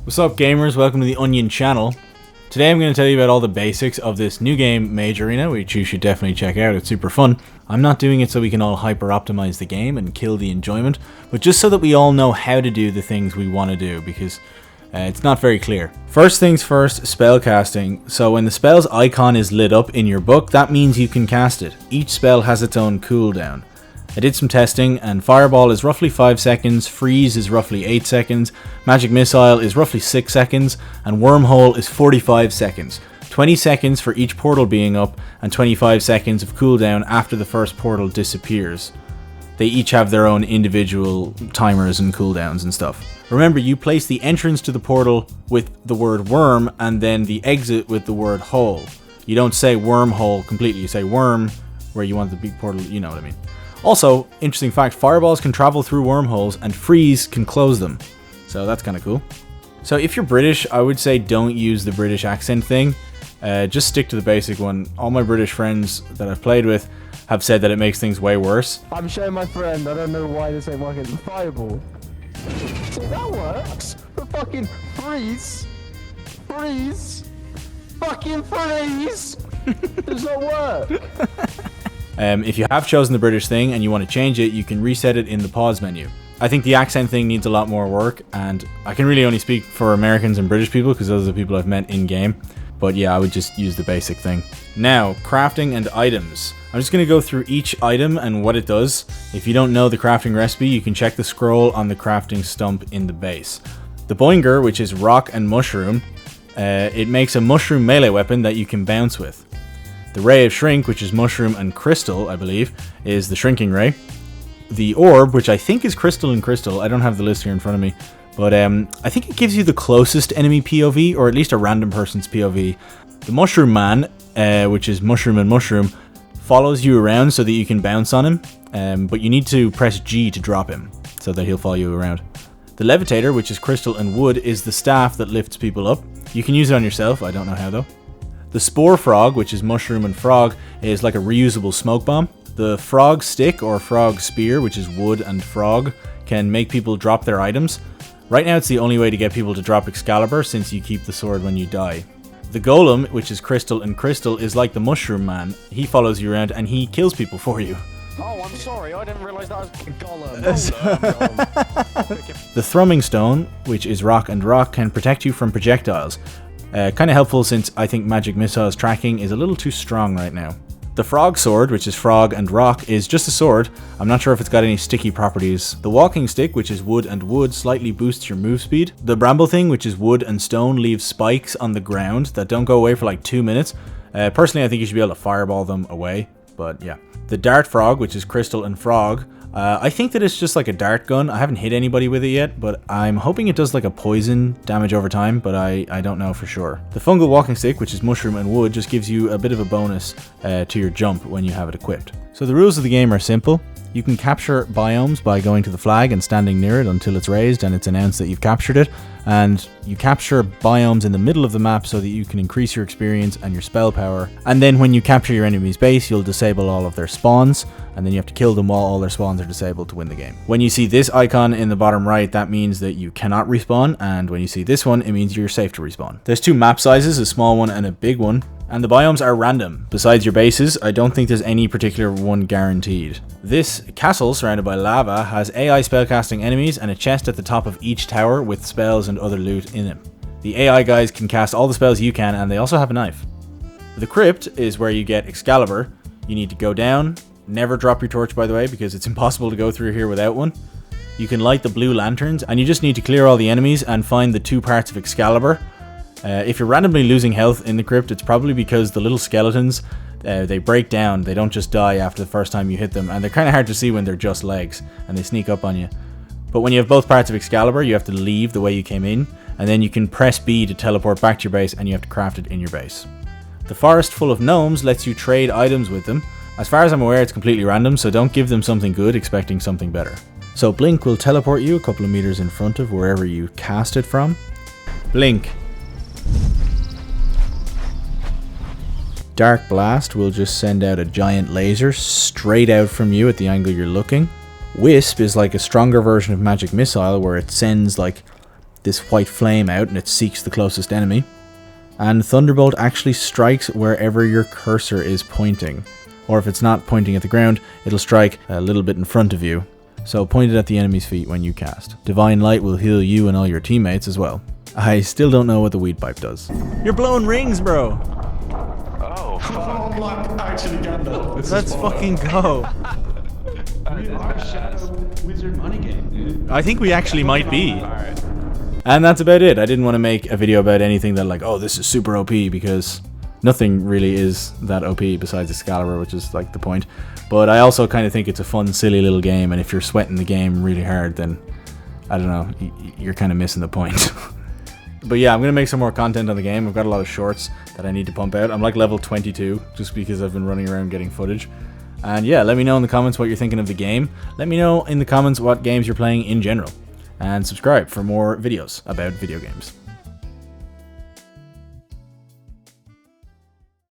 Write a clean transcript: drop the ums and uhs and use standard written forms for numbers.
What's up gamers, welcome to the Onion channel. Today I'm going to tell you about all the basics of this new game, Mage Arena, which you should definitely check out, it's super fun. I'm not doing it so we can all hyper optimize the game and kill the enjoyment, but just so that we all know how to do the things we want to do, because it's not very clear. First things first, spellcasting. So when the spell's icon is lit up in your book, that means you can cast it. Each spell has its own cooldown. I did some testing, and Fireball is roughly 5 seconds, Freeze is roughly 8 seconds, Magic Missile is roughly 6 seconds, and Wormhole is 45 seconds. 20 seconds for each portal being up, and 25 seconds of cooldown after the first portal disappears. They each have their own individual timers and cooldowns and stuff. Remember, you place the entrance to the portal with the word worm, and then the exit with the word hole. You don't say wormhole completely, you say worm where you want the big portal, you know what I mean. Also, interesting fact, fireballs can travel through wormholes and freeze can close them. So that's kind of cool. So if you're British, I would say don't use the British accent thing. Just stick to the basic one. All my British friends that I've played with have said that it makes things way worse. I'm showing my friend, I don't know why this ain't working. Fireball. See, that works. The fucking freeze. Freeze. Fucking freeze. Does not work. If you have chosen the British thing and you want to change it, you can reset it in the pause menu. I think the accent thing needs a lot more work, and I can really only speak for Americans and British people because those are the people I've met in game. But yeah, I would just use the basic thing. Now, crafting and items. I'm just going to go through each item and what it does. If you don't know the crafting recipe, you can check the scroll on the crafting stump in the base. The Boinger, which is rock and mushroom, it makes a mushroom melee weapon that you can bounce with. The Ray of Shrink, which is mushroom and crystal, I believe, is the shrinking ray. The Orb, which I think is crystal and crystal, I don't have the list here in front of me, but I think it gives you the closest enemy POV, or at least a random person's POV. The Mushroom Man, which is mushroom and mushroom, follows you around so that you can bounce on him, but you need to press G to drop him, so that he'll follow you around. The Levitator, which is crystal and wood, is the staff that lifts people up. You can use it on yourself, I don't know how though. The Spore Frog, which is mushroom and frog, is like a reusable smoke bomb. The Frog Stick or Frog Spear, which is wood and frog, can make people drop their items. Right now it's the only way to get people to drop Excalibur since you keep the sword when you die. The Golem, which is crystal and crystal, is like the Mushroom Man. He follows you around and he kills people for you. Oh, I'm sorry, I didn't realise that was Golem. The Thrumming Stone, which is rock and rock, can protect you from projectiles. Kind of helpful since I think Magic Missile's tracking is a little too strong right now. The Frog Sword, which is frog and rock, is just a sword. I'm not sure if it's got any sticky properties. The Walking Stick, which is wood and wood, slightly boosts your move speed. The Bramble thing, which is wood and stone, leaves spikes on the ground that don't go away for like 2 minutes. Personally, I think you should be able to fireball them away, but yeah. The Dart Frog, which is crystal and frog, I think that it's just like a dart gun. I haven't hit anybody with it yet, but I'm hoping it does like a poison damage over time, but I don't know for sure. The Fungal Walking Stick, which is mushroom and wood, just gives you a bit of a bonus to your jump when you have it equipped. So the rules of the game are simple. You can capture biomes by going to the flag and standing near it until it's raised and it's announced that you've captured it. And you capture biomes in the middle of the map so that you can increase your experience and your spell power. And then when you capture your enemy's base, you'll disable all of their spawns, and then you have to kill them while all their spawns are disabled to win the game. When you see this icon in the bottom right, that means that you cannot respawn, and when you see this one, it means you're safe to respawn. There's 2 map sizes, a small one and a big one. And the biomes are random. Besides your bases, I don't think there's any particular one guaranteed. This castle, surrounded by lava, has AI spellcasting enemies and a chest at the top of each tower with spells and other loot in it. The AI guys can cast all the spells you can, and they also have a knife. The crypt is where you get Excalibur. You need to go down. Never drop your torch, by the way, because it's impossible to go through here without one. You can light the blue lanterns, and you just need to clear all the enemies and find the 2 parts of Excalibur. If you're randomly losing health in the crypt, it's probably because the little skeletons, they break down. They don't just die after the first time you hit them, and they're kind of hard to see when they're just legs, and they sneak up on you. But when you have both parts of Excalibur, you have to leave the way you came in, and then you can press B to teleport back to your base, and you have to craft it in your base. The forest full of gnomes lets you trade items with them. As far as I'm aware, it's completely random, so don't give them something good expecting something better. So Blink will teleport you a couple of meters in front of wherever you cast it from. Blink. Dark Blast will just send out a giant laser straight out from you at the angle you're looking. Wisp is like a stronger version of Magic Missile where it sends like this white flame out and it seeks the closest enemy. And Thunderbolt actually strikes wherever your cursor is pointing. Or if it's not pointing at the ground, it'll strike a little bit in front of you. So point it at the enemy's feet when you cast. Divine Light will heal you and all your teammates as well. I still don't know what the weed pipe does. You're blowing rings, bro! Oh, fuck. Like, actually, Gandalf. Let's fucking go. We are Shadow Wizard money game, dude. I think we actually might be. Alright. And that's about it. I didn't want to make a video about anything that like, oh, this is super OP, because nothing really is that OP besides Excalibur, which is like the point. But I also kind of think it's a fun, silly little game, and if you're sweating the game really hard, then, I don't know, you're kind of missing the point. But yeah, I'm going to make some more content on the game. I've got a lot of shorts that I need to pump out. I'm like level 22, just because I've been running around getting footage. And yeah, let me know in the comments what you're thinking of the game. Let me know in the comments what games you're playing in general. And subscribe for more videos about video games.